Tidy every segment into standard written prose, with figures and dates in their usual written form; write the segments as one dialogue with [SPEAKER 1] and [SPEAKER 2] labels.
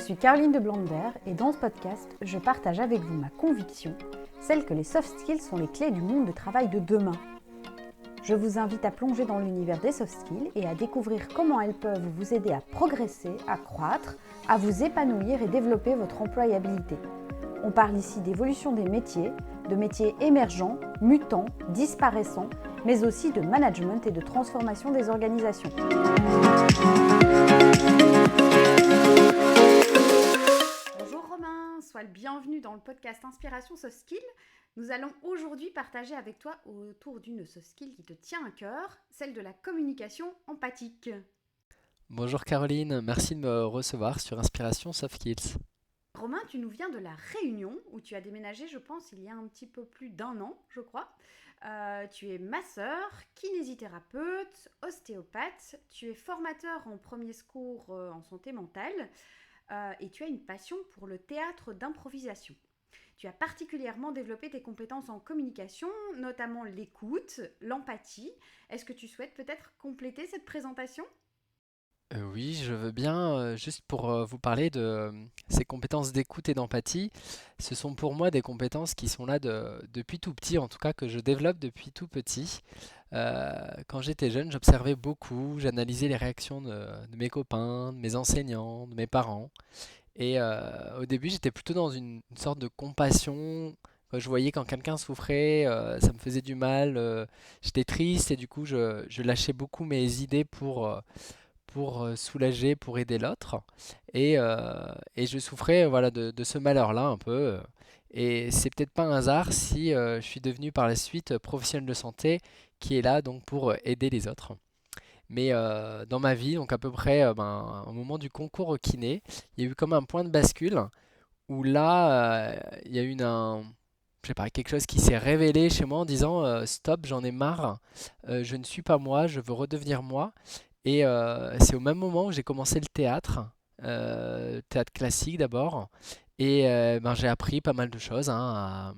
[SPEAKER 1] suis Caroline de Blander et dans ce podcast, je partage avec vous ma conviction, celle que les soft skills sont les clés du monde de travail de demain. Je vous invite à plonger dans l'univers des soft skills et à découvrir comment elles peuvent vous aider à progresser, à croître, à vous épanouir et développer votre employabilité. On parle ici d'évolution des métiers, de métiers émergents, mutants, disparaissants, mais aussi de management et de transformation des organisations. Bonjour Romain, sois le bienvenu dans le podcast Inspiration Soft Skills. Nous allons aujourd'hui partager avec toi autour d'une soft skill qui te tient à cœur, celle de la communication empathique.
[SPEAKER 2] Bonjour Caroline, merci de me recevoir sur Inspiration Soft Skills.
[SPEAKER 1] Romain, tu nous viens de La Réunion, où tu as déménagé, je pense, il y a un petit peu plus d'1 an, je crois. Tu es masseur, kinésithérapeute, ostéopathe, tu es formateur en premier secours en santé mentale et tu as une passion pour le théâtre d'improvisation. Tu as particulièrement développé tes compétences en communication, notamment l'écoute, l'empathie. Est-ce que tu souhaites peut-être compléter cette présentation ?
[SPEAKER 2] Oui, je veux bien, juste pour vous parler de ces compétences d'écoute et d'empathie. Ce sont pour moi des compétences qui sont là depuis tout petit, en tout cas que je développe depuis tout petit. Quand j'étais jeune, j'observais beaucoup, j'analysais les réactions de mes copains, de mes enseignants, de mes parents. Et au début, j'étais plutôt dans une sorte de compassion. Quand je voyais quand quelqu'un souffrait, ça me faisait du mal, j'étais triste et du coup, je lâchais beaucoup mes idées pour soulager, pour aider l'autre. Et je souffrais voilà, de ce malheur-là un peu. Et c'est peut-être pas un hasard si je suis devenu par la suite professionnel de santé qui est là donc pour aider les autres. Mais dans ma vie, donc à peu près au moment du concours au kiné, il y a eu comme un point de bascule où là, il y a eu je sais pas, quelque chose qui s'est révélé chez moi en disant stop, j'en ai marre, je ne suis pas moi, je veux redevenir moi. Et c'est au même moment où j'ai commencé le théâtre classique d'abord. Et j'ai appris pas mal de choses, hein,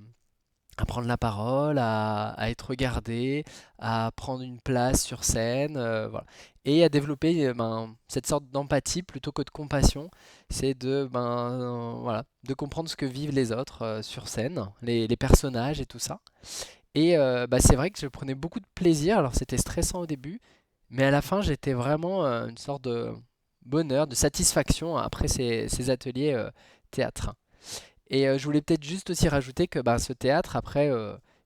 [SPEAKER 2] à prendre la parole, à être regardé, à prendre une place sur scène, voilà. Et à développer cette sorte d'empathie plutôt que de compassion. C'est voilà, de comprendre ce que vivent les autres sur scène, les personnages et tout ça. Et c'est vrai que je prenais beaucoup de plaisir. Alors c'était stressant au début, mais à la fin j'étais vraiment une sorte de bonheur, de satisfaction après ces ateliers théâtre. Et je voulais peut-être juste aussi rajouter que ce théâtre, après,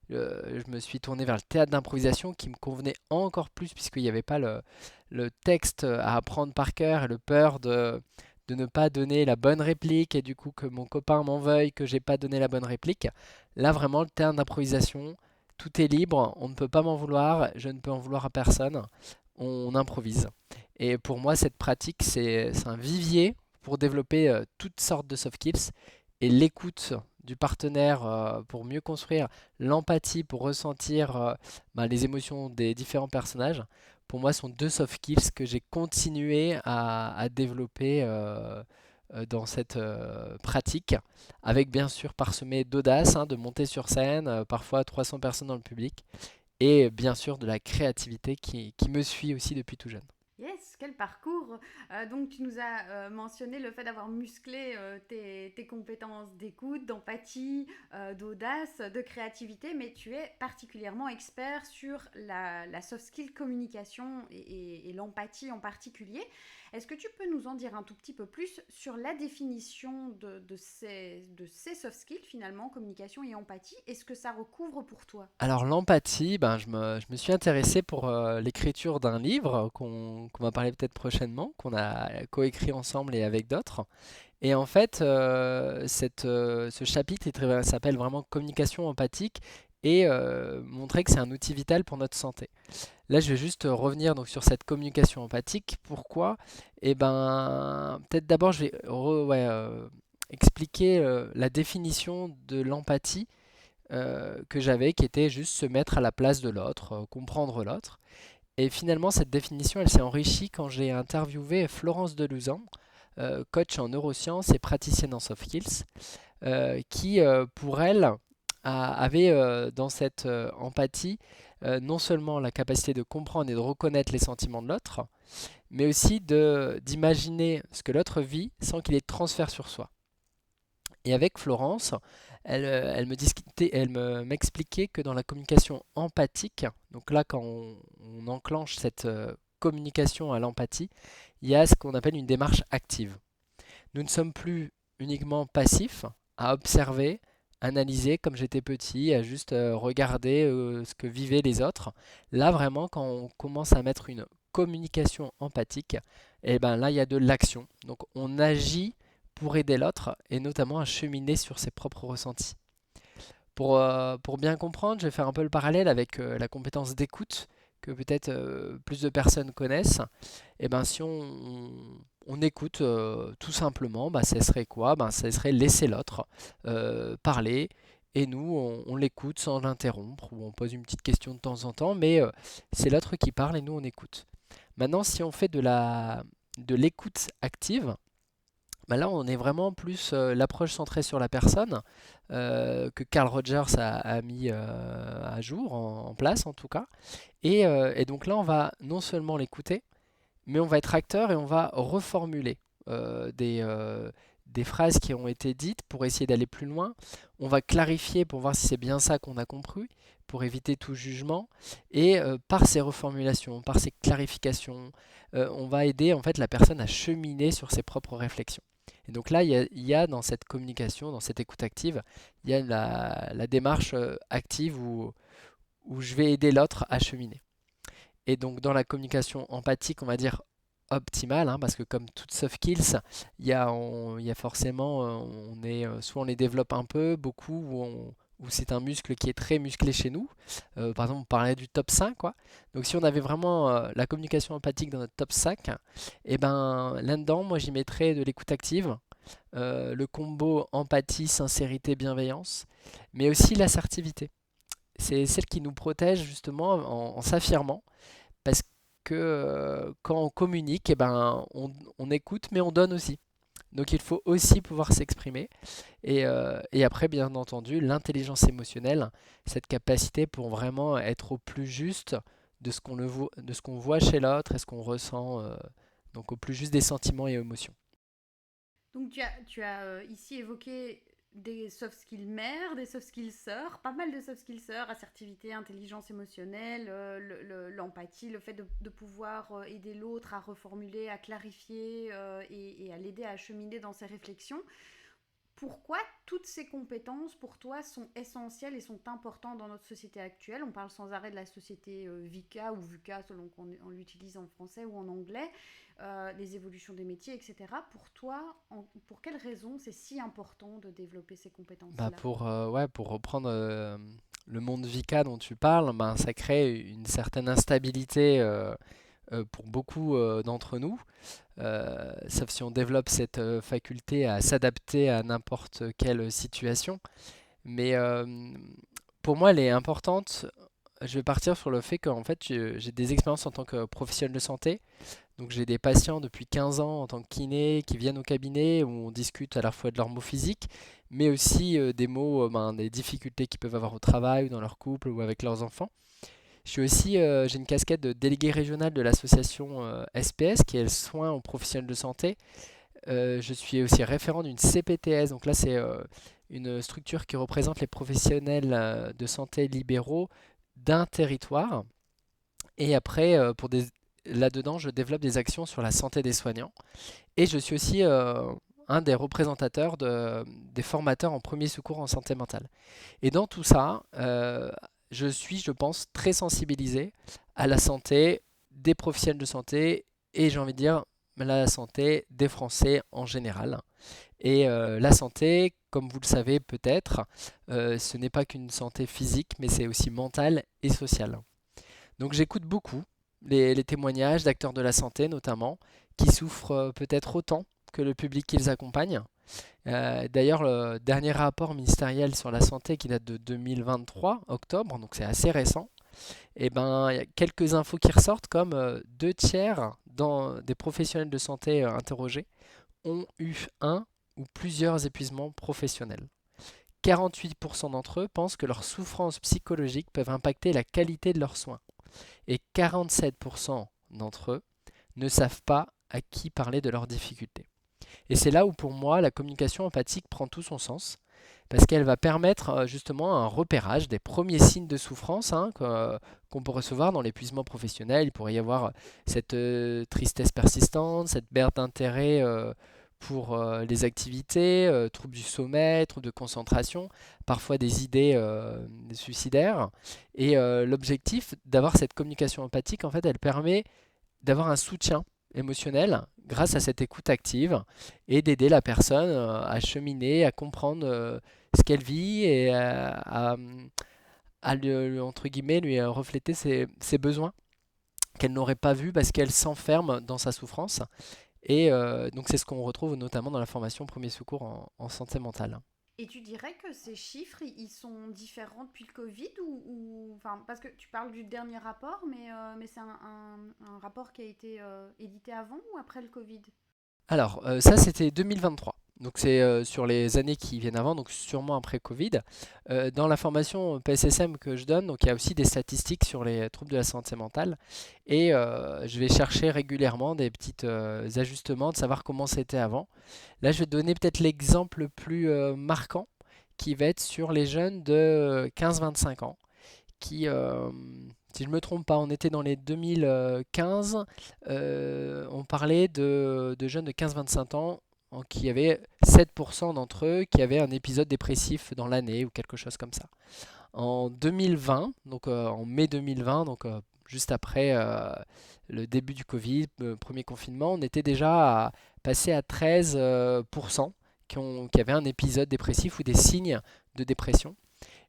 [SPEAKER 2] je me suis tourné vers le théâtre d'improvisation qui me convenait encore plus puisqu'il n'y avait pas le texte à apprendre par cœur et le peur de ne pas donner la bonne réplique et du coup que mon copain m'en veuille que j'ai pas donné la bonne réplique. Là, vraiment, le théâtre d'improvisation, tout est libre, on ne peut pas m'en vouloir, je ne peux en vouloir à personne, on improvise. Et pour moi, cette pratique, c'est un vivier pour développer toutes sortes de soft skills et l'écoute du partenaire pour mieux construire, l'empathie pour ressentir les émotions des différents personnages, pour moi sont deux soft skills que j'ai continué à développer dans cette pratique, avec bien sûr parsemé d'audace, hein, de monter sur scène, parfois 300 personnes dans le public, et bien sûr de la créativité qui me suit aussi depuis tout jeune.
[SPEAKER 1] Yes, quel parcours. Donc tu nous as mentionné le fait d'avoir musclé tes compétences d'écoute, d'empathie, d'audace, de créativité, mais tu es particulièrement expert sur la soft skill communication et l'empathie en particulier. Est-ce que tu peux nous en dire un tout petit peu plus sur la définition de ces soft skills finalement, communication et empathie, et ce que ça recouvre pour toi ?
[SPEAKER 2] Alors l'empathie, je me suis intéressé pour l'écriture d'un livre qu'on va parler peut-être prochainement, qu'on a coécrit ensemble et avec d'autres. Et en fait, ce chapitre s'appelle vraiment Communication empathique et montrer que c'est un outil vital pour notre santé. Là, je vais juste revenir donc, sur cette communication empathique. Pourquoi? Eh ben, peut-être d'abord, je vais expliquer la définition de l'empathie que j'avais, qui était juste se mettre à la place de l'autre, comprendre l'autre. Et finalement, cette définition, elle s'est enrichie quand j'ai interviewé Florence Deluzan, coach en neurosciences et praticienne en soft skills, qui, pour elle, avait dans cette empathie non seulement la capacité de comprendre et de reconnaître les sentiments de l'autre, mais aussi d'imaginer ce que l'autre vit sans qu'il ait de transfert sur soi. Et avec Florence, m'expliquait que dans la communication empathique, donc là quand on enclenche cette communication à l'empathie, il y a ce qu'on appelle une démarche active. Nous ne sommes plus uniquement passifs à observer, analyser comme j'étais petit, à juste regarder ce que vivaient les autres. Là vraiment quand on commence à mettre une communication empathique, et ben là il y a de l'action. Donc on agit pour aider l'autre et notamment à cheminer sur ses propres ressentis. Pour bien comprendre, je vais faire un peu le parallèle avec la compétence d'écoute que peut-être plus de personnes connaissent. Et ben si on écoute tout simplement, bah, ça serait quoi? Ben, ça serait laisser l'autre parler et nous on l'écoute sans l'interrompre ou on pose une petite question de temps en temps, mais c'est l'autre qui parle et nous on écoute. Maintenant, si on fait de l'écoute active, bah là, on est vraiment plus l'approche centrée sur la personne que Carl Rogers a mis à jour, en place en tout cas. Et donc là, on va non seulement l'écouter, mais on va être acteur et on va reformuler des phrases qui ont été dites pour essayer d'aller plus loin. On va clarifier pour voir si c'est bien ça qu'on a compris, pour éviter tout jugement. Et par ces reformulations, par ces clarifications, on va aider en fait la personne à cheminer sur ses propres réflexions. Et donc là, il y a dans cette communication, dans cette écoute active, il y a la démarche active où je vais aider l'autre à cheminer. Et donc dans la communication empathique, on va dire optimale, hein, parce que comme toute soft skills, il y a forcément, soit on les développe un peu, beaucoup, ou c'est un muscle qui est très musclé chez nous. Par exemple, on parlait du top 5, quoi. Donc si on avait vraiment la communication empathique dans notre top 5, et ben là-dedans, moi j'y mettrais de l'écoute active, le combo empathie, sincérité, bienveillance, mais aussi l'assertivité. C'est celle qui nous protège justement en s'affirmant, parce que quand on communique, eh ben, on écoute, mais on donne aussi. Donc il faut aussi pouvoir s'exprimer. Et après, bien entendu, l'intelligence émotionnelle, cette capacité pour vraiment être au plus juste de ce qu'on voit chez l'autre et ce qu'on ressent, donc au plus juste des sentiments et émotions.
[SPEAKER 1] Donc tu as ici évoqué des soft skills mères, des soft skills sœurs, pas mal de soft skills sœurs, assertivité, intelligence émotionnelle, l'empathie, le fait de pouvoir aider l'autre à reformuler, à clarifier et à l'aider à cheminer dans ses réflexions. Pourquoi toutes ces compétences, pour toi, sont essentielles et sont importantes dans notre société actuelle? On parle sans arrêt de la société VICA ou VUCA, selon qu'on l'utilise en français ou en anglais, les évolutions des métiers, etc. Pour toi, pour quelles raisons c'est si important de développer ces
[SPEAKER 2] Bah
[SPEAKER 1] compétences-là?
[SPEAKER 2] pour reprendre le monde VICA dont tu parles, ben, ça crée une certaine instabilité pour beaucoup d'entre nous, sauf si on développe cette faculté à s'adapter à n'importe quelle situation. Mais pour moi, elle est importante. Je vais partir sur le fait qu'en fait, j'ai des expériences en tant que professionnel de santé. Donc j'ai des patients depuis 15 ans en tant que kiné qui viennent au cabinet où on discute à la fois de leurs maux physiques, mais aussi des maux, des difficultés qu'ils peuvent avoir au travail ou dans leur couple ou avec leurs enfants. J'ai une casquette de délégué régional de l'association SPS, qui est le soin aux professionnels de santé. Je suis aussi référent d'une CPTS, donc là c'est une structure qui représente les professionnels de santé libéraux d'un territoire. Et après, là-dedans, je développe des actions sur la santé des soignants. Et je suis aussi un des représentateurs des formateurs en premier secours en santé mentale. Et dans tout ça, je suis, je pense, très sensibilisé à la santé des professionnels de santé et j'ai envie de dire la santé des Français en général. Et la santé, comme vous le savez peut-être, ce n'est pas qu'une santé physique, mais c'est aussi mentale et sociale. Donc j'écoute beaucoup les témoignages d'acteurs de la santé notamment, qui souffrent peut-être autant que le public qu'ils accompagnent. D'ailleurs, le dernier rapport ministériel sur la santé qui date de 2023, octobre, donc c'est assez récent, et ben, il y a quelques infos qui ressortent comme 2 tiers des professionnels de santé interrogés ont eu un ou plusieurs épuisements professionnels. 48% d'entre eux pensent que leurs souffrances psychologiques peuvent impacter la qualité de leurs soins. Et 47% d'entre eux ne savent pas à qui parler de leurs difficultés. Et c'est là où pour moi la communication empathique prend tout son sens, parce qu'elle va permettre justement un repérage des premiers signes de souffrance qu'on peut recevoir dans l'épuisement professionnel. Il pourrait y avoir cette tristesse persistante, cette perte d'intérêt pour les activités, troubles du sommeil, troubles de concentration, parfois des idées suicidaires. Et l'objectif d'avoir cette communication empathique, en fait, elle permet d'avoir un soutien émotionnel grâce à cette écoute active et d'aider la personne à cheminer, à comprendre ce qu'elle vit et à entre guillemets, lui refléter ses besoins qu'elle n'aurait pas vus parce qu'elle s'enferme dans sa souffrance. Et donc c'est ce qu'on retrouve notamment dans la formation premier secours en santé mentale.
[SPEAKER 1] Et tu dirais que ces chiffres, ils sont différents depuis le Covid enfin, parce que tu parles du dernier rapport, mais c'est un rapport qui a été édité avant ou après le Covid?
[SPEAKER 2] Alors, ça, c'était 2023. Donc, c'est sur les années qui viennent avant, donc sûrement après Covid. Dans la formation PSSM que je donne, donc il y a aussi des statistiques sur les troubles de la santé mentale. Et je vais chercher régulièrement des petits ajustements, de savoir comment c'était avant. Là, je vais te donner peut-être l'exemple le plus marquant, qui va être sur les jeunes de 15-25 ans qui, si je ne me trompe pas, on était dans les 2015, on parlait de jeunes de 15-25 ans qui avaient 7% d'entre eux qui avaient un épisode dépressif dans l'année ou quelque chose comme ça. En 2020, donc en mai 2020, donc juste après le début du Covid, le premier confinement, on était déjà passé à 13% qui avaient un épisode dépressif ou des signes de dépression.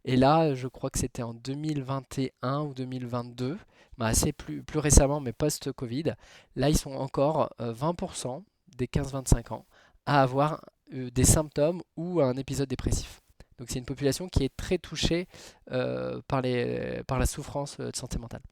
[SPEAKER 2] Et là, je crois que c'était en 2021 ou 2022, bah assez plus récemment, mais post-Covid. Là, ils sont encore 20% des 15-25 ans à avoir des symptômes ou un épisode dépressif. Donc c'est une population qui est très touchée par la souffrance de santé mentale.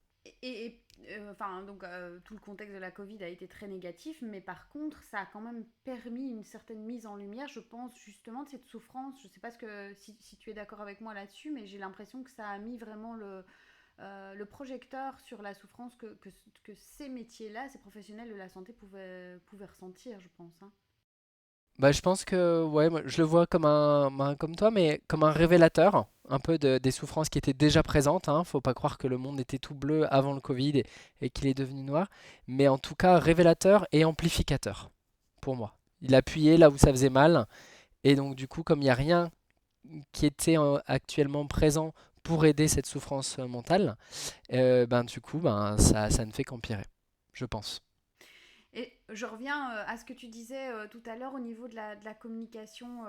[SPEAKER 1] Enfin, donc tout le contexte de la Covid a été très négatif, mais par contre, ça a quand même permis une certaine mise en lumière, je pense, justement, de cette souffrance. Je ne sais pas si tu es d'accord avec moi là-dessus, mais j'ai l'impression que ça a mis vraiment le projecteur sur la souffrance que ces métiers-là, ces professionnels de la santé pouvaient ressentir, je pense, hein.
[SPEAKER 2] Bah, je pense que ouais, moi, je le vois comme comme toi, mais comme un révélateur un peu des souffrances qui étaient déjà présentes. Hein. Faut pas croire que le monde était tout bleu avant le Covid et qu'il est devenu noir, mais en tout cas révélateur et amplificateur pour moi. Il appuyait là où ça faisait mal, et donc du coup, comme il n'y a rien qui était actuellement présent pour aider cette souffrance mentale, ben du coup, ben ça ne fait qu'empirer, je pense.
[SPEAKER 1] Et je reviens à ce que tu disais tout à l'heure au niveau de la communication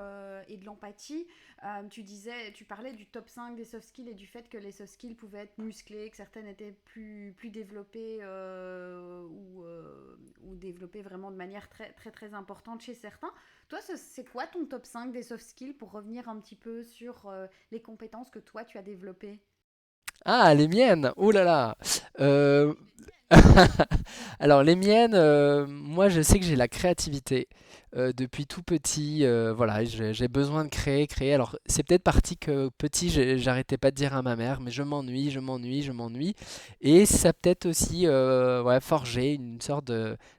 [SPEAKER 1] et de l'empathie. Tu parlais du top 5 des soft skills et du fait que les soft skills pouvaient être musclées, que certaines étaient plus développées ou développées vraiment de manière très, très, très importante chez certains. Toi, c'est quoi ton top 5 des soft skills pour revenir un petit peu sur les compétences que toi, tu as développées?
[SPEAKER 2] Ah, les miennes! Oh là là! Euh, Alors les miennes, moi je sais que j'ai la créativité depuis tout petit. Voilà, j'ai besoin de créer. Alors c'est peut-être parti que petit, j'arrêtais pas de dire à ma mère, mais je m'ennuie, je m'ennuie, je m'ennuie. Et ça a peut-être aussi ouais, forgé une sorte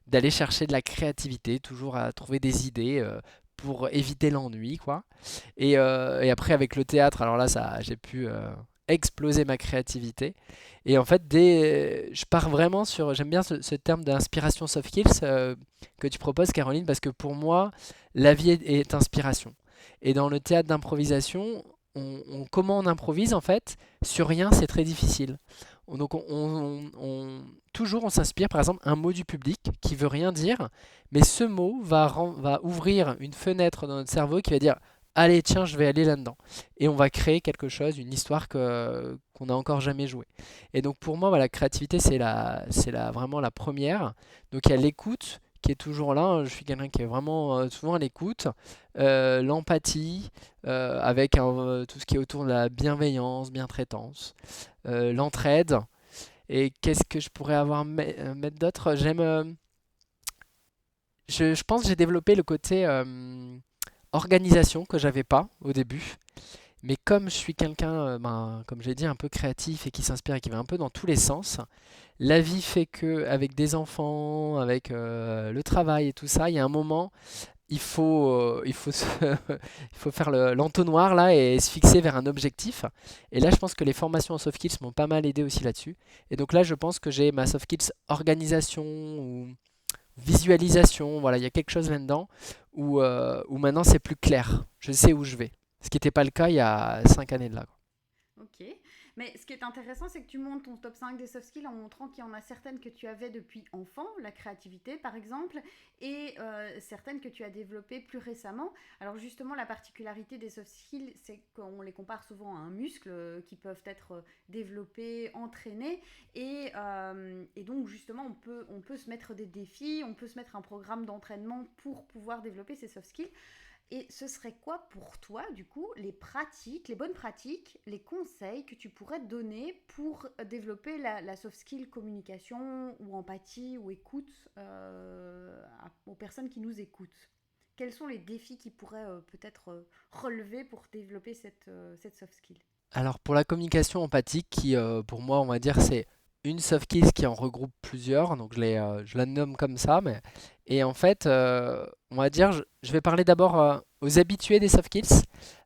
[SPEAKER 2] d'aller chercher de la créativité, toujours à trouver des idées pour éviter l'ennui, quoi. Et après avec le théâtre, alors là ça, j'ai pu exploser ma créativité. Et en fait, je pars vraiment sur. J'aime bien ce terme d'inspiration soft skills que tu proposes, Caroline, parce que pour moi, la vie est inspiration. Et dans le théâtre d'improvisation, comment on improvise en fait sur rien, c'est très difficile. Donc toujours on s'inspire par exemple un mot du public qui veut rien dire, mais ce mot va ouvrir une fenêtre dans notre cerveau qui va dire allez tiens je vais aller là-dedans et on va créer quelque chose, une histoire qu'on n'a encore jamais jouée. Et donc pour moi voilà, la créativité c'est vraiment la première. Donc il y a l'écoute qui est toujours là, hein. Je suis quelqu'un qui est vraiment souvent à l'écoute, l'empathie avec tout ce qui est autour de la bienveillance, bientraitance, l'entraide. Et qu'est-ce que je pourrais avoir mettre d'autre? Je pense que j'ai développé le côté organisation que j'avais pas au début. Mais comme je suis quelqu'un, comme j'ai dit, un peu créatif et qui s'inspire et qui va un peu dans tous les sens, la vie fait que avec des enfants, avec le travail et tout ça, il y a un moment, il faut faire l'entonnoir là et se fixer vers un objectif. Et là, je pense que les formations en soft skills m'ont pas mal aidé aussi là-dessus. Et donc là, je pense que j'ai ma soft skills organisation ou visualisation. Voilà, il y a quelque chose là-dedans où maintenant c'est plus clair. Je sais où je vais. Ce qui n'était pas le cas il y a 5 années de là, quoi.
[SPEAKER 1] Ok. Mais ce qui est intéressant, c'est que tu montes ton top 5 des soft skills en montrant qu'il y en a certaines que tu avais depuis enfant, la créativité par exemple, et certaines que tu as développées plus récemment. Alors justement, la particularité des soft skills, c'est qu'on les compare souvent à un muscle qui peuvent être développés, entraînés, et donc justement, on peut se mettre des défis, on peut se mettre un programme d'entraînement pour pouvoir développer ces soft skills. Et ce serait quoi pour toi, du coup, les pratiques, les bonnes pratiques, les conseils que tu pourrais donner pour développer la soft skill communication ou empathie ou écoute aux personnes qui nous écoutent? Quels sont les défis qui pourraient peut-être relever pour développer cette soft skill?
[SPEAKER 2] Alors pour la communication empathique, qui pour moi on va dire c'est une soft skills qui en regroupe plusieurs, donc je la nomme comme ça, mais et en fait on va dire je vais parler d'abord aux habitués des soft skills,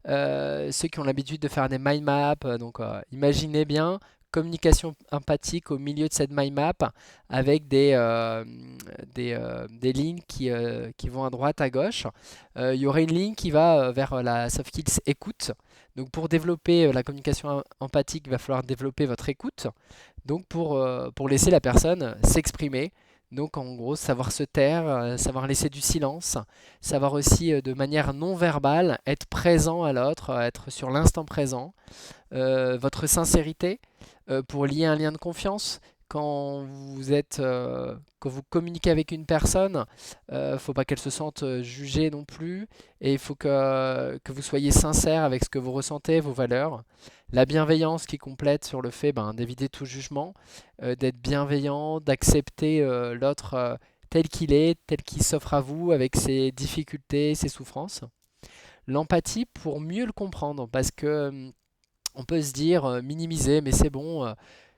[SPEAKER 2] ceux qui ont l'habitude de faire des mind maps, donc imaginez bien communication empathique au milieu de cette mind map avec des lignes qui vont à droite, à gauche. Il y aurait une ligne qui va vers la soft skills écoute. Donc pour développer la communication empathique, il va falloir développer votre écoute. Donc pour laisser la personne s'exprimer. Donc en gros, savoir se taire, savoir laisser du silence, savoir aussi de manière non verbale être présent à l'autre, être sur l'instant présent. Votre sincérité pour lier un lien de confiance. Quand vous communiquez avec une personne, faut pas qu'elle se sente jugée non plus, et il faut que vous soyez sincère avec ce que vous ressentez, vos valeurs. La bienveillance qui complète sur le fait d'éviter tout jugement, d'être bienveillant, d'accepter l'autre tel qu'il s'offre à vous avec ses difficultés, ses souffrances. L'empathie pour mieux le comprendre, parce que on peut se dire, minimiser, mais c'est bon,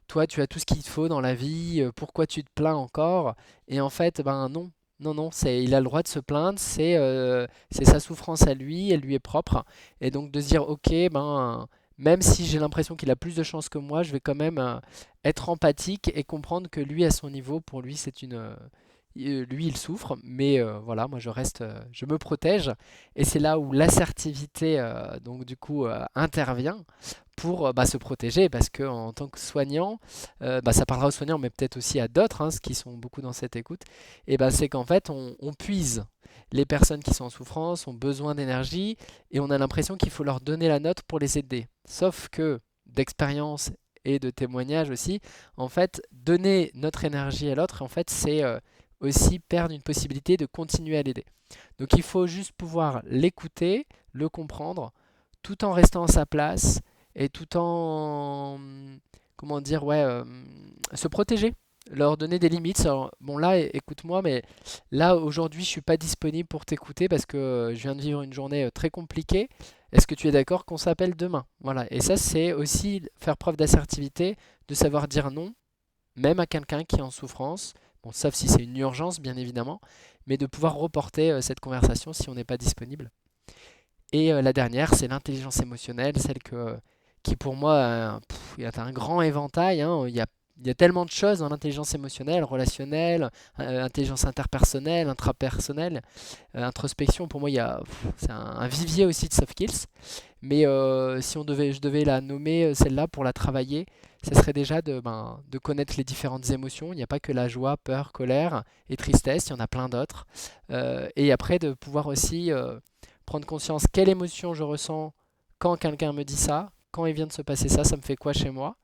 [SPEAKER 2] toi tu as tout ce qu'il te faut dans la vie, pourquoi tu te plains encore? Et en fait, ben non, non, non, il a le droit de se plaindre, c'est sa souffrance à lui, elle lui est propre. Et donc de se dire, ok, même si j'ai l'impression qu'il a plus de chance que moi, je vais quand même être empathique et comprendre que lui, à son niveau, pour lui, lui, il souffre, mais voilà, moi je reste, je me protège, et c'est là où l'assertivité, donc du coup, intervient pour se protéger, parce que en tant que soignant, ça parlera aux soignants, mais peut-être aussi à d'autres, hein, qui sont beaucoup dans cette écoute, et c'est qu'en fait, on puise. Les personnes qui sont en souffrance ont besoin d'énergie, et on a l'impression qu'il faut leur donner la note pour les aider. Sauf que, d'expérience et de témoignage aussi, en fait, donner notre énergie à l'autre, en fait, c'est aussi perdre une possibilité de continuer à l'aider. Donc il faut juste pouvoir l'écouter, le comprendre, tout en restant à sa place et tout en, comment dire, ouais, se protéger, leur donner des limites. Alors, bon là, écoute-moi, mais là aujourd'hui, je suis pas disponible pour t'écouter parce que je viens de vivre une journée très compliquée. Est-ce que tu es d'accord qu'on s'appelle demain? Voilà. Et ça, c'est aussi faire preuve d'assertivité, de savoir dire non, même à quelqu'un qui est en souffrance. Bon, sauf si c'est une urgence, bien évidemment, mais de pouvoir reporter cette conversation si on n'est pas disponible. Et la dernière, c'est l'intelligence émotionnelle, qui pour moi, il y a un grand éventail, hein. Il y a tellement de choses dans l'intelligence émotionnelle, relationnelle, intelligence interpersonnelle, intrapersonnelle, introspection. Pour moi, c'est un vivier aussi de soft skills. Mais si je devais la nommer, celle-là, pour la travailler, ce serait déjà de connaître les différentes émotions. Il n'y a pas que la joie, peur, colère et tristesse, il y en a plein d'autres. Et après, de pouvoir aussi prendre conscience quelle émotion je ressens quand quelqu'un me dit ça, quand il vient de se passer ça, ça me fait quoi chez moi.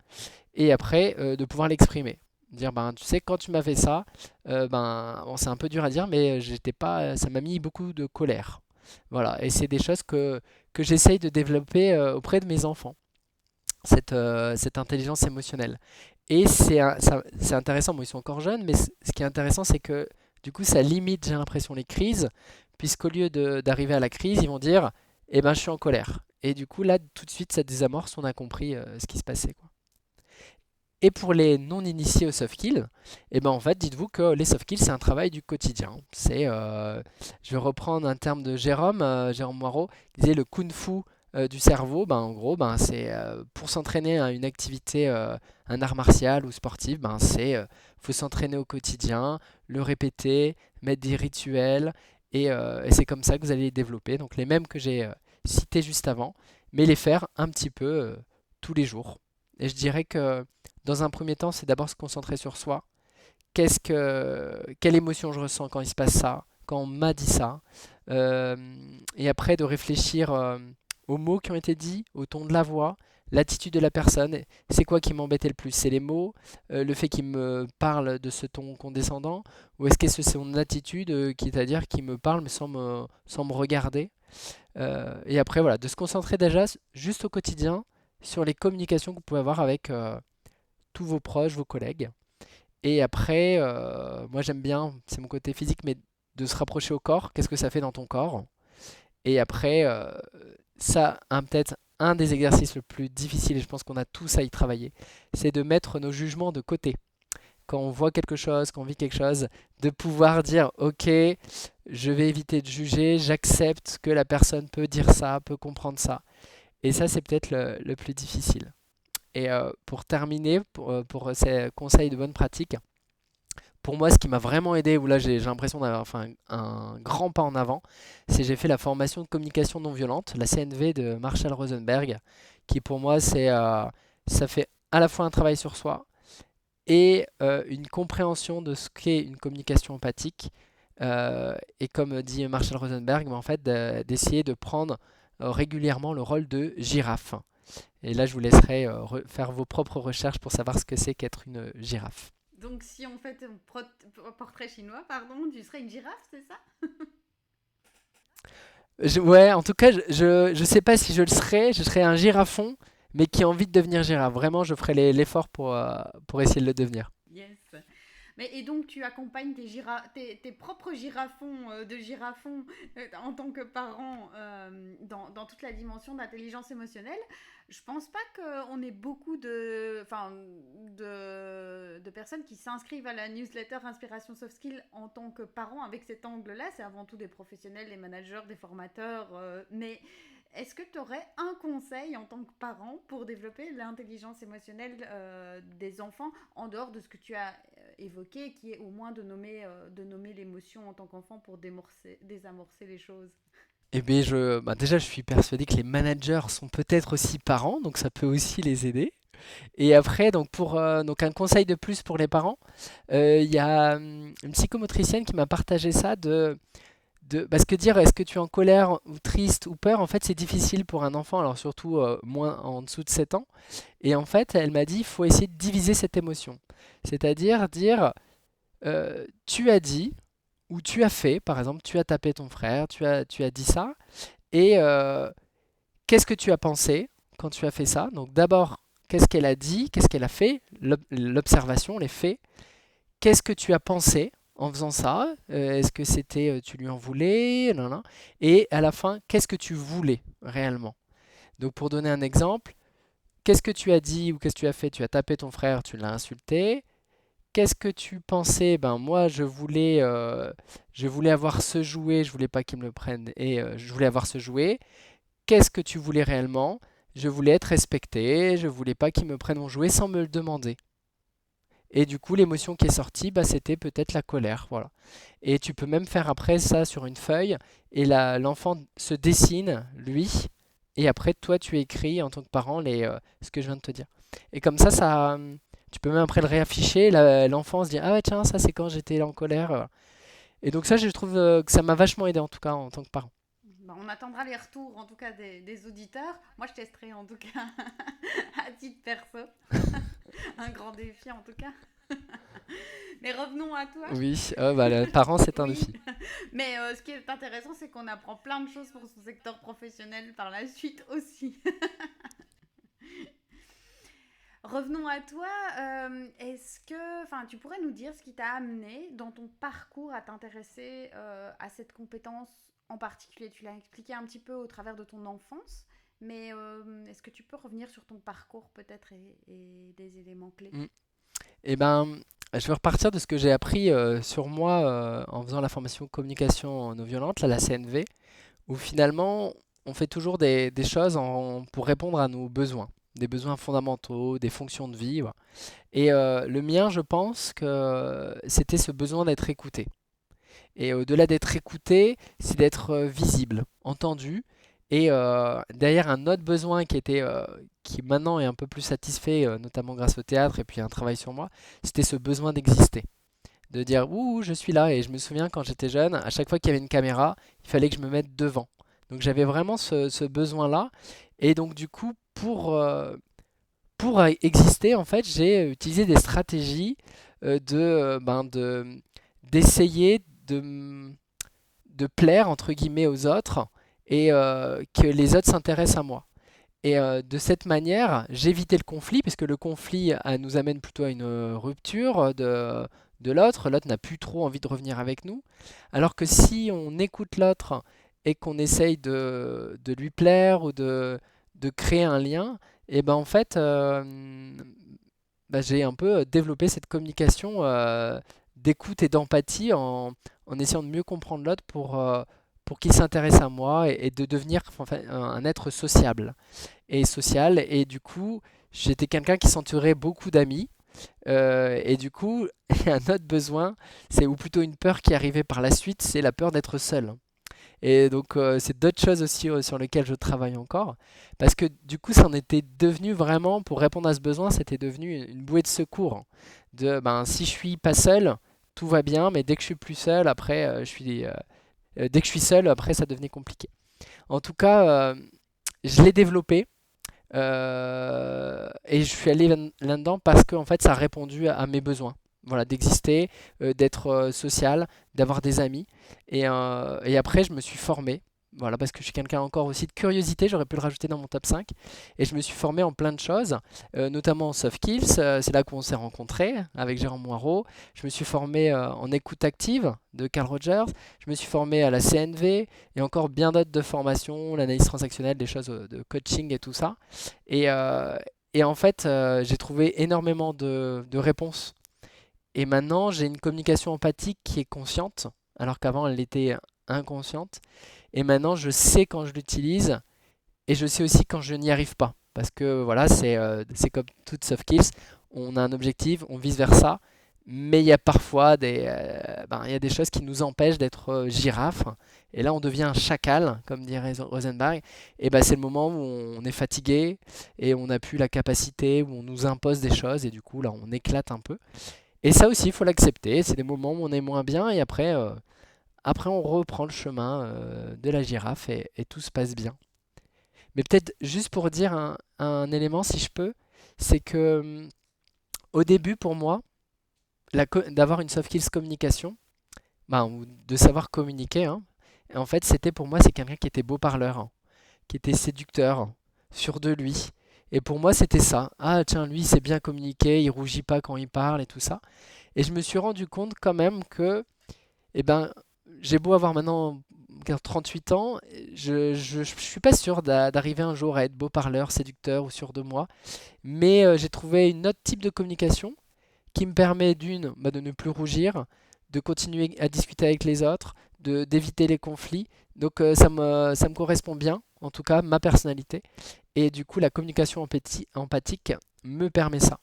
[SPEAKER 2] Et après, de pouvoir l'exprimer. Dire, tu sais, quand tu m'as fait ça, bon, c'est un peu dur à dire, mais j'étais pas, ça m'a mis beaucoup de colère. Voilà, et c'est des choses que j'essaye de développer auprès de mes enfants, cette intelligence émotionnelle. Et c'est intéressant, bon, ils sont encore jeunes, mais ce qui est intéressant, c'est que du coup, ça limite, j'ai l'impression, les crises, puisqu'au lieu d'arriver à la crise, ils vont dire, eh ben, je suis en colère. Et du coup, là, tout de suite, ça désamorce, on a compris ce qui se passait, quoi. Et pour les non-initiés aux soft skills, eh ben en fait, dites-vous que les soft skills, c'est un travail du quotidien. Je vais reprendre un terme de Jérôme Moirot, qui disait le kung-fu du cerveau. Ben, en gros, ben, c'est pour s'entraîner à une activité, un art martial ou sportif, ben, faut s'entraîner au quotidien, le répéter, mettre des rituels, et c'est comme ça que vous allez les développer. Donc les mêmes que j'ai cités juste avant, mais les faire un petit peu tous les jours. Et je dirais que dans un premier temps, c'est d'abord se concentrer sur soi. Quelle émotion je ressens quand il se passe ça, quand on m'a dit ça. Euh, et après, de réfléchir aux mots qui ont été dits, au ton de la voix, l'attitude de la personne. C'est quoi qui m'embêtait le plus? C'est les mots, le fait qu'il me parle de ce ton condescendant, ou est-ce que c'est son attitude, qui c'est-à-dire qu'il me parle mais sans me regarder. Et après, voilà, de se concentrer déjà juste au quotidien sur les communications que vous pouvez avoir avec tous vos proches, vos collègues. Et après, moi j'aime bien, c'est mon côté physique, mais de se rapprocher au corps. Qu'est-ce que ça fait dans ton corps? Et après, peut-être un des exercices le plus difficiles, et je pense qu'on a tous à y travailler, c'est de mettre nos jugements de côté. Quand on voit quelque chose, quand on vit quelque chose, de pouvoir dire, ok, je vais éviter de juger, j'accepte que la personne peut dire ça, peut comprendre ça. Et ça, c'est peut-être le plus difficile. Et pour terminer, pour ces conseils de bonne pratique, pour moi, ce qui m'a vraiment aidé, où là j'ai l'impression d'avoir fait un grand pas en avant, c'est j'ai fait la formation de communication non violente, la CNV de Marshall Rosenberg, qui pour moi, ça fait à la fois un travail sur soi et une compréhension de ce qu'est une communication empathique. Et comme dit Marshall Rosenberg, en fait, d'essayer de prendre régulièrement le rôle de girafe. Et là, je vous laisserai faire vos propres recherches pour savoir ce que c'est qu'être une girafe.
[SPEAKER 1] Donc, si on fait un portrait chinois, pardon, tu serais une girafe, c'est ça?
[SPEAKER 2] Ouais, en tout cas, je sais pas si je serais un girafon, mais qui a envie de devenir girafe. Vraiment, je ferai l'effort pour essayer de le devenir.
[SPEAKER 1] Yes. Mais, et donc, tu accompagnes tes propres girafons de girafons en tant que parent dans toute la dimension d'intelligence émotionnelle. Je pense pas qu'on ait beaucoup de personnes qui s'inscrivent à la newsletter Inspiration Soft Skills en tant que parents avec cet angle-là. C'est avant tout des professionnels, des managers, des formateurs. Mais est-ce que tu aurais un conseil en tant que parent pour développer l'intelligence émotionnelle des enfants en dehors de ce que tu as évoqué, qui est au moins de nommer l'émotion en tant qu'enfant pour désamorcer les choses?
[SPEAKER 2] Eh bien, déjà, je suis persuadé que les managers sont peut-être aussi parents, donc ça peut aussi les aider. Et après, donc un conseil de plus pour les parents, il y a une psychomotricienne qui m'a partagé ça parce que dire est-ce que tu es en colère ou triste ou peur, en fait, c'est difficile pour un enfant, alors surtout moins en dessous de 7 ans. Et en fait, elle m'a dit, il faut essayer de diviser cette émotion. C'est-à-dire dire, tu as dit ou tu as fait, par exemple, tu as tapé ton frère, tu as dit ça, et qu'est-ce que tu as pensé quand tu as fait ça? Donc d'abord, qu'est-ce qu'elle a dit, qu'est-ce qu'elle a fait, l'observation, les faits. Qu'est-ce que tu as pensé en faisant ça? Est-ce que c'était tu lui en voulais? Non, non. Et à la fin, qu'est-ce que tu voulais réellement? Donc pour donner un exemple, qu'est-ce que tu as dit ou qu'est-ce que tu as fait? Tu as tapé ton frère, tu l'as insulté. Qu'est-ce que tu pensais? Ben moi, je voulais avoir ce jouet, je voulais pas qu'il me le prenne et je voulais avoir ce jouet. Qu'est-ce que tu voulais réellement? Je voulais être respecté, je voulais pas qu'il me prenne mon jouet sans me le demander. Et du coup, l'émotion qui est sortie, bah, c'était peut-être la colère, voilà. Et tu peux même faire après ça sur une feuille, et l'enfant se dessine, lui, et après, toi, tu écris en tant que parent ce que je viens de te dire. Et comme tu peux même après le réafficher, l'enfant se dit, ah ouais, tiens, ça c'est quand j'étais en colère. Et donc ça, je trouve que ça m'a vachement aidé en tout cas en tant que parent.
[SPEAKER 1] Bah, on attendra les retours en tout cas des auditeurs. Moi je testerai en tout cas à titre perso. Un grand défi en tout cas. Mais revenons à toi.
[SPEAKER 2] Oui, bah, le parent, c'est un
[SPEAKER 1] Oui.
[SPEAKER 2] défi.
[SPEAKER 1] Mais ce qui est intéressant, c'est qu'on apprend plein de choses pour son secteur professionnel par la suite aussi. Revenons à toi. Est-ce que, enfin, tu pourrais nous dire ce qui t'a amené dans ton parcours à t'intéresser à cette compétence en particulier? Tu l'as expliqué un petit peu au travers de ton enfance, Mais est-ce que tu peux revenir sur ton parcours peut-être et des éléments clés?
[SPEAKER 2] Mm. Eh ben, je vais repartir de ce que j'ai appris sur moi en faisant la formation communication non violente, là, la CNV, où finalement on fait toujours des choses pour répondre à nos besoins, des besoins fondamentaux, des fonctions de vie, voilà. Et le mien, je pense que c'était ce besoin d'être écouté. Et au-delà d'être écouté, c'est d'être visible, entendu. Et derrière un autre besoin qui maintenant est un peu plus satisfait, notamment grâce au théâtre et puis un travail sur moi, c'était ce besoin d'exister. De dire ouh, je suis là. Et je me souviens quand j'étais jeune, à chaque fois qu'il y avait une caméra, il fallait que je me mette devant. Donc j'avais vraiment ce besoin-là. Et donc du coup, pour exister, en fait, j'ai utilisé des stratégies d'essayer de plaire entre guillemets aux autres et que les autres s'intéressent à moi. Et de cette manière, j'évitais le conflit, parce que le conflit nous amène plutôt à une rupture de l'autre. L'autre n'a plus trop envie de revenir avec nous. Alors que si on écoute l'autre et qu'on essaye de lui plaire ou de créer un lien, et ben en fait, bah, j'ai un peu développé cette communication d'écoute et d'empathie en essayant de mieux comprendre l'autre pour qu'il s'intéresse à moi et de devenir enfin, un être sociable et social. Et du coup, j'étais quelqu'un qui s'entourait beaucoup d'amis. Et du coup, un autre besoin, c'est ou plutôt une peur qui arrivait par la suite, c'est la peur d'être seul. Et donc, c'est d'autres choses aussi sur lesquelles je travaille encore. Parce que du coup, ça en était devenu vraiment, pour répondre à ce besoin, c'était devenu une bouée de secours. Ben, si je suis pas seul, tout va bien, mais dès que je suis plus seul, après, dès que je suis seul, après, ça devenait compliqué. En tout cas, je l'ai développé. Et je suis allé là-dedans parce que en fait, ça a répondu à mes besoins. Voilà, d'exister, d'être social, d'avoir des amis. Et après, je me suis formé. Voilà, parce que je suis quelqu'un encore aussi de curiosité, j'aurais pu le rajouter dans mon top 5. Et je me suis formé en plein de choses, notamment en soft skills. C'est là qu'on s'est rencontrés avec Jérôme Moirot. Je me suis formé en écoute active de Carl Rogers. Je me suis formé à la CNV et encore bien d'autres de formations, l'analyse transactionnelle, des choses de coaching et tout ça. Et, euh, et en fait, j'ai trouvé énormément de réponses. Et maintenant, j'ai une communication empathique qui est consciente, alors qu'avant, elle était inconsciente. Et maintenant, je sais quand je l'utilise et je sais aussi quand je n'y arrive pas. Parce que voilà, c'est comme toute soft skills, on a un objectif, on vise vers ça, mais il y a parfois il y a des choses qui nous empêchent d'être girafe. Et là, on devient un chacal, comme dirait Rosenberg. Et ben, c'est le moment où on est fatigué et on n'a plus la capacité, où on nous impose des choses, et du coup, là, on éclate un peu. Et ça aussi, il faut l'accepter. C'est des moments où on est moins bien, et après on reprend le chemin de la girafe et tout se passe bien. Mais peut-être juste pour dire un élément, si je peux, c'est que au début, pour moi, d'avoir une soft skills communication, ben, ou de savoir communiquer, hein, en fait, c'était pour moi, c'est quelqu'un qui était beau parleur, hein, qui était séducteur, hein, sûr de lui. Et pour moi, c'était ça. Ah, tiens, lui, il sait bien communiquer, il rougit pas quand il parle et tout ça. Et je me suis rendu compte quand même que, eh ben, j'ai beau avoir maintenant 38 ans, je suis pas sûr d'arriver un jour à être beau parleur, séducteur ou sûr de moi. Mais j'ai trouvé une autre type de communication qui me permet de ne plus rougir, de continuer à discuter avec les autres, d'éviter les conflits. Donc ça me correspond bien, en tout cas ma personnalité. Et du coup, la communication empathique me permet ça.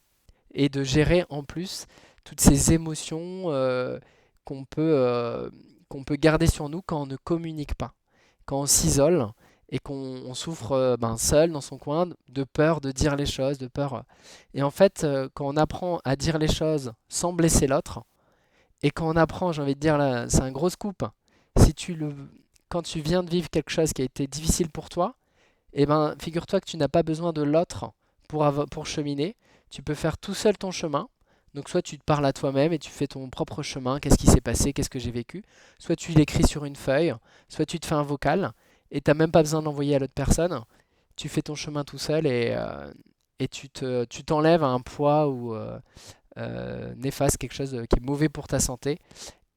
[SPEAKER 2] Et de gérer en plus toutes ces émotions qu'on peut, euh, qu'on peut garder sur nous quand on ne communique pas, quand on s'isole et qu'on souffre seul dans son coin de peur de dire les choses, de peur. Et en fait, quand on apprend à dire les choses sans blesser l'autre, et quand on apprend, j'ai envie de dire là, c'est un gros scoop, si tu le, quand tu viens de vivre quelque chose qui a été difficile pour toi, eh ben, figure-toi que tu n'as pas besoin de l'autre pour cheminer. Tu peux faire tout seul ton chemin. Donc soit tu te parles à toi-même et tu fais ton propre chemin, qu'est-ce qui s'est passé, qu'est-ce que j'ai vécu. Soit tu l'écris sur une feuille, soit tu te fais un vocal et tu n'as même pas besoin d'envoyer à l'autre personne. Tu fais ton chemin tout seul et tu t'enlèves un poids ou néfaste, quelque chose qui est mauvais pour ta santé.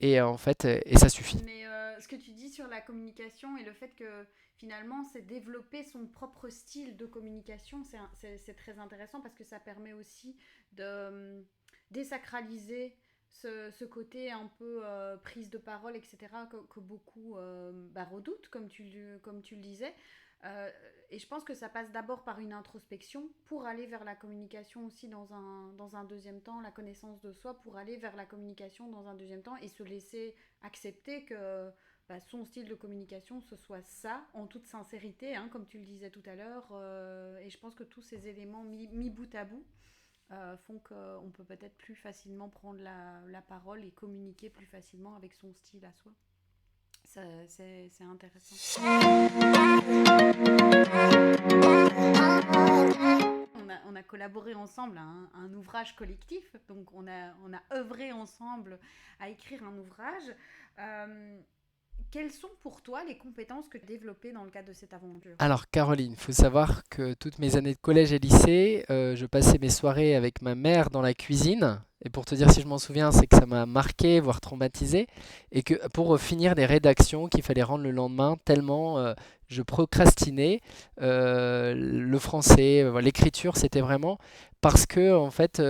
[SPEAKER 2] Et en fait, et ça suffit.
[SPEAKER 1] Mais ce que tu dis sur la communication et le fait que finalement c'est développer son propre style de communication, c'est très intéressant parce que ça permet aussi de désacraliser ce côté un peu prise de parole, etc., que beaucoup redoutent, comme tu le disais. Euh, et je pense que ça passe d'abord par une introspection pour aller vers la communication aussi dans un deuxième temps, la connaissance de soi pour aller vers la communication dans un deuxième temps et se laisser accepter que son style de communication ce soit ça, en toute sincérité, hein, comme tu le disais tout à l'heure. Et je pense que tous ces éléments mis bout à bout font qu'on peut peut-être plus facilement prendre la parole et communiquer plus facilement avec son style à soi. C'est intéressant. On a collaboré ensemble à un ouvrage collectif, donc on a œuvré ensemble à écrire un ouvrage. Quelles sont pour toi les compétences que tu as développées dans le cadre de cette aventure?
[SPEAKER 2] Alors Caroline, il faut savoir que toutes mes années de collège et lycée, je passais mes soirées avec ma mère dans la cuisine. Et pour te dire si je m'en souviens, c'est que ça m'a marqué, voire traumatisé. Et que pour finir des rédactions qu'il fallait rendre le lendemain, tellement je procrastinais. Le français, l'écriture, c'était vraiment parce que en fait,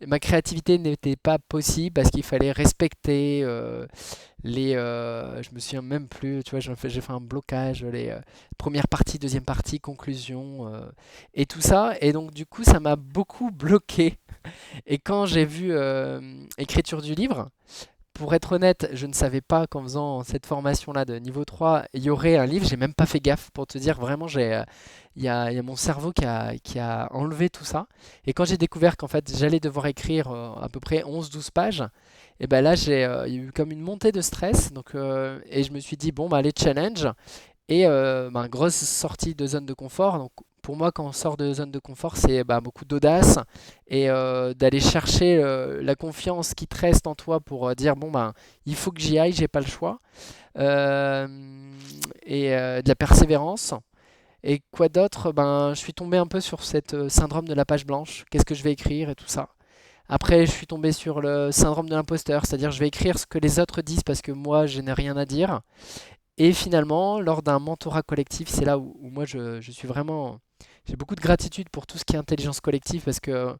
[SPEAKER 2] ma créativité n'était pas possible parce qu'il fallait respecter je me souviens même plus, tu vois, j'ai fait un blocage, les première partie, deuxième partie, conclusion, et tout ça. Et donc, du coup, ça m'a beaucoup bloqué. Et quand j'ai vu écriture du livre, pour être honnête, je ne savais pas qu'en faisant cette formation-là de niveau 3, il y aurait un livre. J'ai même pas fait gaffe pour te dire vraiment, il y a mon cerveau qui a enlevé tout ça. Et quand j'ai découvert qu'en fait j'allais devoir écrire à peu près 11-12 pages, et ben là il y a eu comme une montée de stress. Donc, et je me suis dit, bon, bah, allez, challenge. Et grosse sortie de zone de confort. Donc pour moi, quand on sort de zone de confort, c'est beaucoup d'audace et d'aller chercher la confiance qui te reste en toi pour dire bon il faut que j'y aille, j'ai pas le choix. Euh, de la persévérance. Et quoi d'autre? Je suis tombé un peu sur cette syndrome de la page blanche. Qu'est-ce que je vais écrire et tout ça. Après, je suis tombé sur le syndrome de l'imposteur, c'est-à-dire je vais écrire ce que les autres disent parce que moi, je n'ai rien à dire. Et finalement, lors d'un mentorat collectif, c'est là où moi je suis vraiment. J'ai beaucoup de gratitude pour tout ce qui est intelligence collective parce que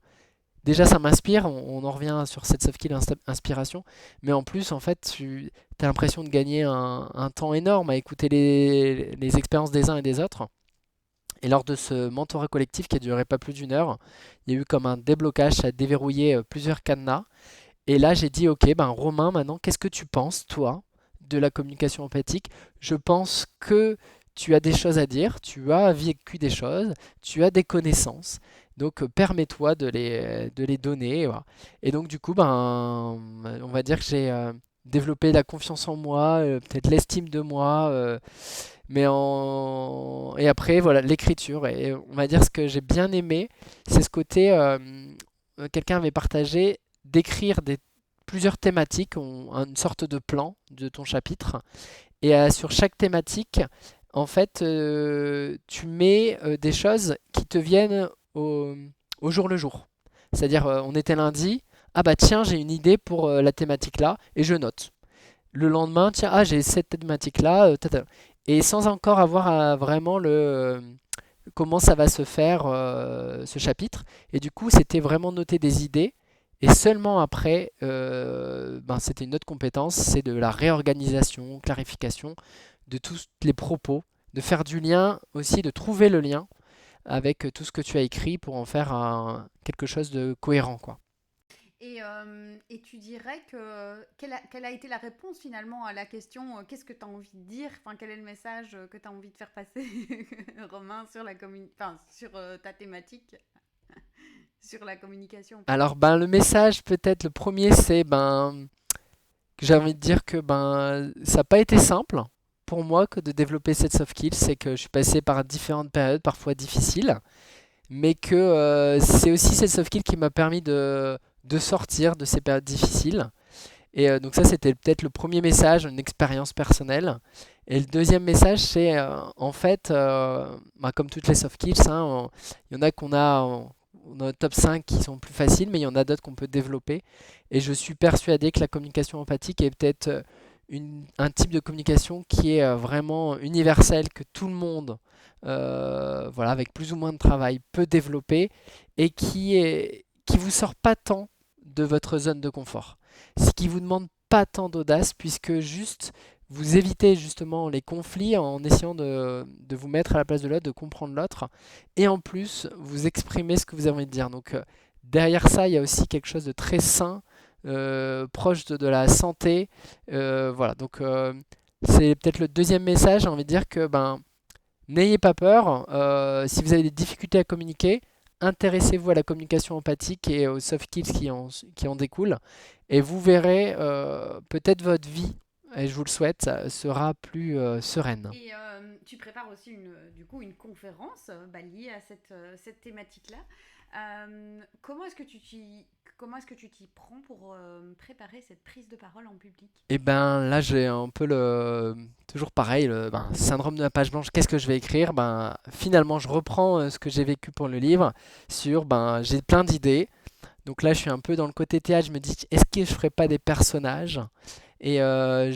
[SPEAKER 2] déjà ça m'inspire, on en revient sur cette soft skill inspiration, mais en plus en fait tu as l'impression de gagner un temps énorme à écouter les expériences des uns et des autres. Et lors de ce mentorat collectif qui a duré pas plus d'une heure, il y a eu comme un déblocage, ça a déverrouillé plusieurs cadenas. Et là j'ai dit ok, Romain, maintenant qu'est-ce que tu penses toi de la communication empathique? Je pense que tu as des choses à dire, tu as vécu des choses, tu as des connaissances. Donc permets-toi de les donner. Voilà. Et donc du coup, on va dire que j'ai développé la confiance en moi, peut-être l'estime de moi. Et après, voilà, l'écriture. Et on va dire ce que j'ai bien aimé, c'est ce côté, quelqu'un avait partagé d'écrire plusieurs thématiques, une sorte de plan de ton chapitre. Et sur chaque thématique, en fait, tu mets des choses qui te viennent au jour le jour. C'est-à-dire, on était lundi, ah bah tiens, j'ai une idée pour la thématique là, et je note. Le lendemain, tiens, ah j'ai cette thématique là, et sans encore avoir vraiment comment ça va se faire ce chapitre. Et du coup, c'était vraiment noter des idées. Et seulement après, c'était une autre compétence, c'est de la réorganisation, clarification de tous les propos, de faire du lien aussi, de trouver le lien avec tout ce que tu as écrit pour en faire quelque chose de cohérent, quoi.
[SPEAKER 1] Et tu dirais quelle a été la réponse finalement à la question qu'est-ce que tu as envie de dire, enfin, quel est le message que tu as envie de faire passer, Romain, sur ta thématique, sur la communication
[SPEAKER 2] Alors,
[SPEAKER 1] empathique?
[SPEAKER 2] le message, peut-être le premier, c'est que j'ai envie de dire que ça n'a pas été simple pour moi que de développer cette soft skill. C'est que je suis passé par différentes périodes, parfois difficiles, mais que c'est aussi cette soft skill qui m'a permis de sortir de ces périodes difficiles. Et donc ça, c'était peut-être le premier message, une expérience personnelle. Et le deuxième message, c'est en fait, comme toutes les soft skills, hein, il y en a on a un top 5 qui sont plus faciles, mais il y en a d'autres qu'on peut développer. Et je suis persuadé que la communication empathique est peut-être un type de communication qui est vraiment universel, que tout le monde, voilà, avec plus ou moins de travail, peut développer et qui vous sort pas tant de votre zone de confort. Ce qui vous demande pas tant d'audace puisque juste vous évitez justement les conflits en essayant de vous mettre à la place de l'autre, de comprendre l'autre et en plus vous exprimez ce que vous avez envie de dire. Donc derrière ça, il y a aussi quelque chose de très sain, proche de la santé. Voilà, donc c'est peut-être le deuxième message. J'ai envie de dire que n'ayez pas peur. Si vous avez des difficultés à communiquer, intéressez-vous à la communication empathique et aux soft skills qui en découlent. Et vous verrez, peut-être votre vie, et je vous le souhaite, sera plus sereine.
[SPEAKER 1] Et tu prépares aussi du coup une conférence liée à cette thématique-là. Comment est-ce que tu t'y prends pour préparer cette prise de parole en public?
[SPEAKER 2] Et ben là, j'ai un peu toujours pareil, syndrome de la page blanche. Qu'est-ce que je vais écrire? Finalement, je reprends ce que j'ai vécu pour le livre. J'ai plein d'idées. Donc là, je suis un peu dans le côté théâtre. Je me dis, est-ce que je ferais pas des personnages? Et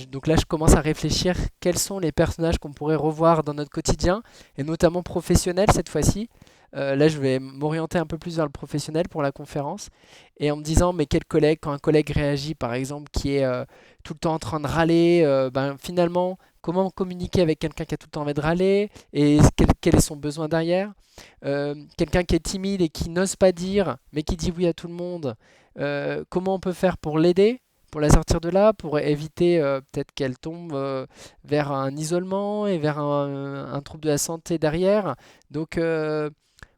[SPEAKER 2] donc là, je commence à réfléchir quels sont les personnages qu'on pourrait revoir dans notre quotidien, et notamment professionnel cette fois-ci. Là, je vais m'orienter un peu plus vers le professionnel pour la conférence, et en me disant, mais quel collègue, quand un collègue réagit, par exemple, qui est tout le temps en train de râler, finalement, comment communiquer avec quelqu'un qui a tout le temps envie de râler, et quel est son besoin derrière. Quelqu'un qui est timide et qui n'ose pas dire, mais qui dit oui à tout le monde, comment on peut faire pour l'aider? Pour la sortir de là, pour éviter peut-être qu'elle tombe vers un isolement et vers un trouble de la santé derrière. Donc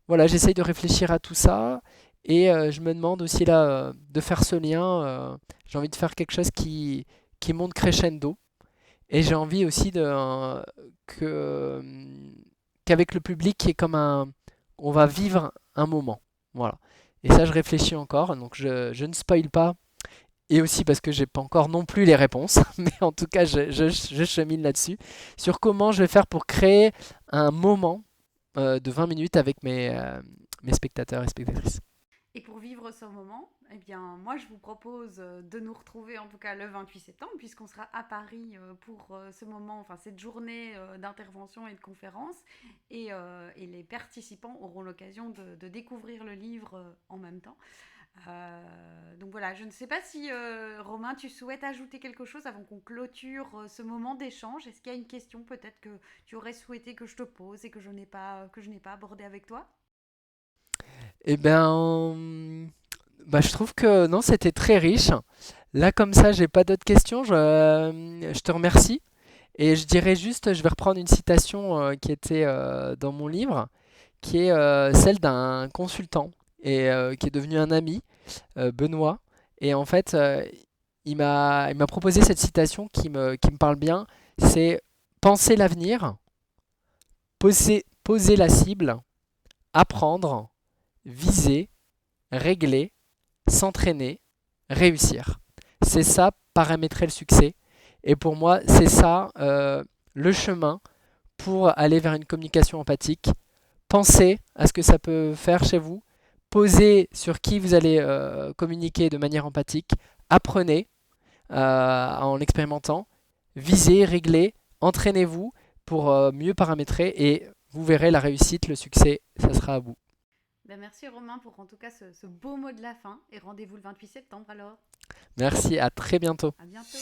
[SPEAKER 2] voilà, j'essaye de réfléchir à tout ça et je me demande aussi là de faire ce lien. J'ai envie de faire quelque chose qui monte crescendo et j'ai envie aussi que, qu'avec le public, qui est comme on va vivre un moment. Voilà. Et ça, je réfléchis encore, donc je ne spoil pas et aussi parce que j'ai pas encore non plus les réponses, mais en tout cas je chemine là-dessus, sur comment je vais faire pour créer un moment de 20 minutes avec mes spectateurs et spectatrices.
[SPEAKER 1] Et pour vivre ce moment, eh bien, moi, je vous propose de nous retrouver en tout cas le 28 septembre, puisqu'on sera à Paris pour ce moment, enfin cette journée d'intervention et de conférence. Et les participants auront l'occasion de découvrir le livre en même temps. Donc voilà, je ne sais pas si Romain, tu souhaites ajouter quelque chose avant qu'on clôture ce moment d'échange. Est-ce qu'il y a une question peut-être que tu aurais souhaité que je te pose et que je n'ai pas abordé avec toi?
[SPEAKER 2] Eh bien, je trouve que non, c'était très riche. Là, comme ça, j'ai pas d'autres questions. Je te remercie. Et je dirais juste, je vais reprendre une citation qui était dans mon livre, qui est celle d'un consultant et qui est devenu un ami, Benoît. Et en fait, il m'a proposé cette citation qui me parle bien. C'est penser l'avenir, poser la cible, apprendre, viser, régler, s'entraîner, réussir. C'est ça, paramétrer le succès. Et pour moi, c'est ça le chemin pour aller vers une communication empathique. Pensez à ce que ça peut faire chez vous. Posez sur qui vous allez communiquer de manière empathique. Apprenez en expérimentant. Visez, réglez, entraînez-vous pour mieux paramétrer et vous verrez la réussite, le succès, ça sera à vous.
[SPEAKER 1] Ben, merci Romain pour en tout cas ce beau mot de la fin. Et rendez-vous le 28 septembre alors.
[SPEAKER 2] Merci, à très bientôt.
[SPEAKER 1] À bientôt.